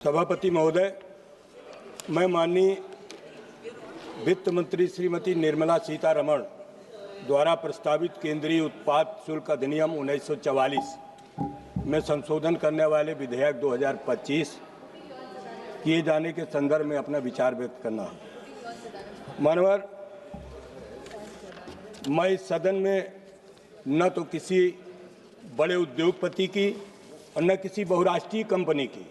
सभापति महोदय, मैं माननीय वित्त मंत्री श्रीमती निर्मला सीतारमण द्वारा प्रस्तावित केंद्रीय उत्पाद शुल्क अधिनियम 1944 में संशोधन करने वाले विधेयक 2025 किए जाने के संदर्भ में अपना विचार व्यक्त करना है। मानवर, मैं इस सदन में न तो किसी बड़े उद्योगपति की और न किसी बहुराष्ट्रीय कंपनी की,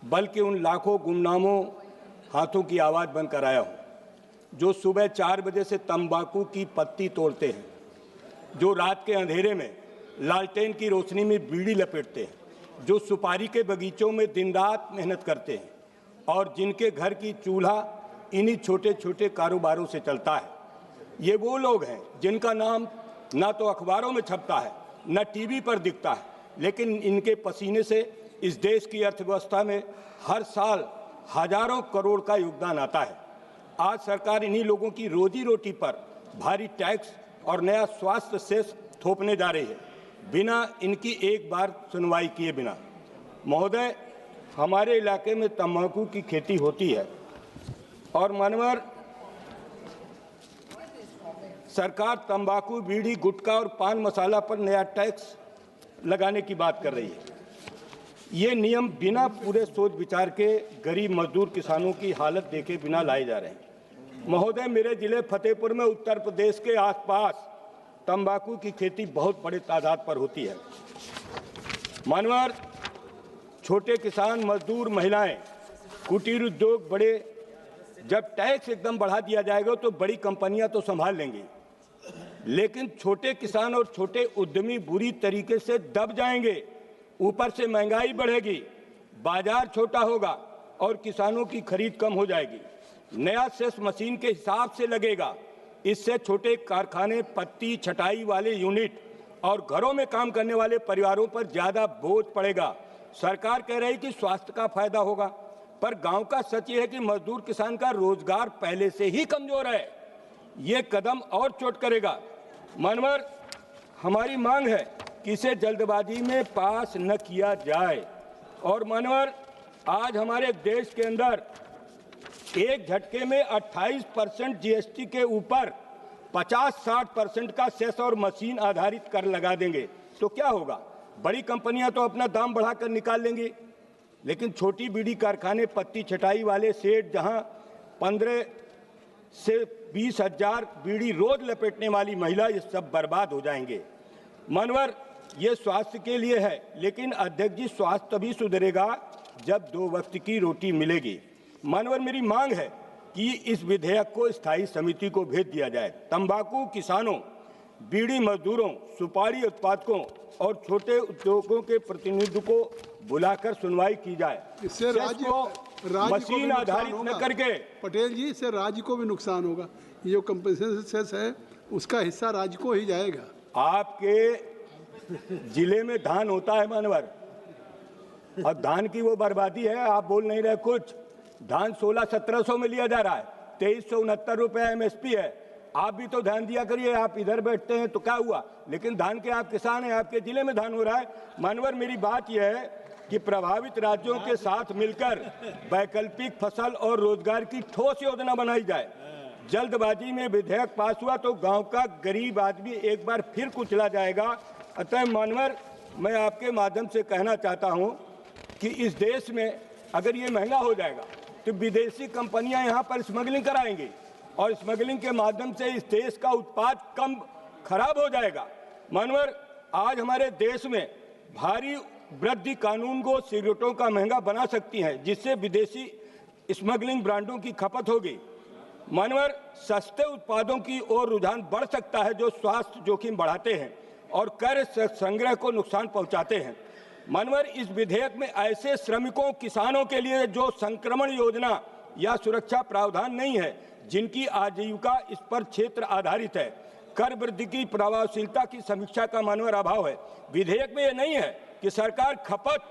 बल्कि उन लाखों गुमनामों हाथों की आवाज़ बनकर आया हूँ जो सुबह 4 बजे से तंबाकू की पत्ती तोड़ते हैं, जो रात के अंधेरे में लालटेन की रोशनी में बीड़ी लपेटते हैं, जो सुपारी के बगीचों में दिन रात मेहनत करते हैं और जिनके घर की चूल्हा इन्हीं छोटे छोटे कारोबारों से चलता है। ये वो लोग हैं जिनका नाम ना तो अखबारों में छपता है, न टीवी पर दिखता है, लेकिन इनके पसीने से इस देश की अर्थव्यवस्था में हर साल हजारों करोड़ का योगदान आता है। आज सरकार इन्हीं लोगों की रोजी रोटी पर भारी टैक्स और नया स्वास्थ्य सेस थोपने जा रही है, बिना इनकी एक बार सुनवाई किए बिना। महोदय, हमारे इलाके में तंबाकू की खेती होती है और मानवर सरकार तंबाकू, बीड़ी, गुटखा और पान मसाला पर नया टैक्स लगाने की बात कर रही है। ये नियम बिना पूरे सोच विचार के गरीब मजदूर किसानों की हालत देखे बिना लाए जा रहे हैं। महोदय, मेरे जिले फतेहपुर में उत्तर प्रदेश के आसपास तंबाकू की खेती बहुत बड़े तादाद पर होती है। मानवर, छोटे किसान, मजदूर, महिलाएं, कुटीर उद्योग, बड़े, जब टैक्स एकदम बढ़ा दिया जाएगा तो बड़ी कंपनियां तो संभाल लेंगी, लेकिन छोटे किसान और छोटे उद्यमी बुरी तरीके से दब जाएंगे। ऊपर से महंगाई बढ़ेगी, बाजार छोटा होगा और किसानों की खरीद कम हो जाएगी। नया सेस मशीन के हिसाब से लगेगा। इससे छोटे कारखाने, पत्ती छटाई वाले यूनिट और घरों में काम करने वाले परिवारों पर ज्यादा बोझ पड़ेगा। सरकार कह रही कि स्वास्थ्य का फायदा होगा, पर गांव का सच ये है कि मजदूर किसान का रोजगार पहले से ही कमजोर है। ये कदम और चोट करेगा। मानवर, हमारी मांग है कि इसे जल्दबाजी में पास न किया जाए। और मानवर, आज हमारे देश के अंदर एक झटके में 28% जीएसटी के ऊपर 50-60% का सेस और मशीन आधारित कर लगा देंगे तो क्या होगा? बड़ी कंपनियां तो अपना दाम बढ़ाकर निकाल लेंगी, लेकिन छोटी बीड़ी कारखाने, पत्ती छटाई वाले सेठ जहां 15 से 20 हजार बीड़ी रोज लपेटने वाली महिला, ये सब बर्बाद हो जाएंगे। मानवर, ये स्वास्थ्य के लिए है, लेकिन अध्यक्ष जी, स्वास्थ्य तभी सुधरेगा जब 2 वक्त की रोटी मिलेगी। मानवर, मेरी मांग है कि इस विधेयक को स्थायी समिति को भेज दिया जाए। तंबाकू किसानों, बीड़ी मजदूरों, सुपारी उत्पादकों और छोटे उद्योगों के प्रतिनिधियों को बुलाकर सुनवाई की जाए। इससे राज्य मशीन आधारित न करके। पटेल जी, इससे राज्य को भी नुकसान होगा। ये जो कंपनसेशन सेस है उसका हिस्सा राज्य को ही जाएगा। आपके जिले में धान होता है मानवर, और धान की वो बर्बादी है, आप बोल नहीं रहे कुछ। धान 1600-1700 में लिया जा रहा है, 2369 रुपये एमएसपी है। आप भी तो ध्यान दिया करिए, आप इधर बैठते हैं तो क्या हुआ, लेकिन धान के आप किसान हैं, आपके जिले में धान हो रहा है। मानवर, मेरी बात यह है कि प्रभावित राज्यों के साथ मिलकर वैकल्पिक फसल और रोजगार की ठोस योजना बनाई जाए। जल्दबाजी में विधेयक पास हुआ तो गांव का गरीब आदमी एक बार फिर कुचला जाएगा। अतः मानवर, मैं आपके माध्यम से कहना चाहता हूं कि इस देश में अगर ये महंगा हो जाएगा तो विदेशी कंपनियां यहां पर स्मगलिंग कराएंगी और स्मगलिंग के माध्यम से इस देश का उत्पाद कम खराब हो जाएगा। मानवर, आज हमारे देश में भारी वृद्धि कानून को सिगरेटों का महंगा बना सकती है, जिससे विदेशी स्मगलिंग ब्रांडों की खपत होगी। मानवर, सस्ते उत्पादों की ओर रुझान बढ़ सकता है जो स्वास्थ्य जोखिम बढ़ाते हैं और कर संग्रह को नुकसान पहुंचाते हैं। मानवर, इस विधेयक में ऐसे श्रमिकों, किसानों के लिए जो संक्रमण योजना या सुरक्षा प्रावधान नहीं है, जिनकी आजीविका इस पर क्षेत्र आधारित है। कर वृद्धि की प्रभावशीलता की समीक्षा का मानवर अभाव है। विधेयक में यह नहीं है कि सरकार खपत,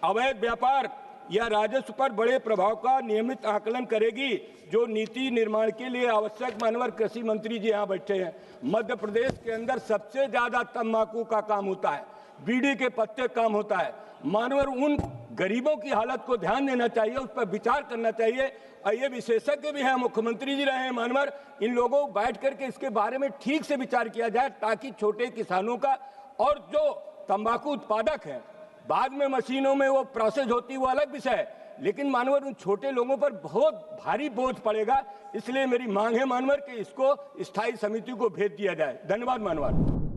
अवैध व्यापार या राजस्व पर बड़े प्रभाव का नियमित आकलन करेगी, जो नीति निर्माण के लिए आवश्यक। मानवर, कृषि मंत्री जी यहाँ बैठे हैं। मध्य प्रदेश के अंदर सबसे ज्यादा तंबाकू का काम होता है, बीड़ी के पत्ते काम होता है। मानवर उन गरीबों की हालत को ध्यान देना चाहिए, उस पर विचार करना चाहिए। और ये विशेषज्ञ भी हैं, मुख्यमंत्री जी रहे हैं मानवर, इन लोगों को बैठ करके इसके बारे में ठीक से विचार किया जाए, ताकि छोटे किसानों का और जो तंबाकू उत्पादक हैं, बाद में मशीनों में वो प्रोसेस होती है वो अलग विषय है, लेकिन मानवर उन छोटे लोगों पर बहुत भारी बोझ पड़ेगा। इसलिए मेरी मांग है मानवर कि इसको स्थायी समिति को भेज दिया जाए। धन्यवाद मानवर।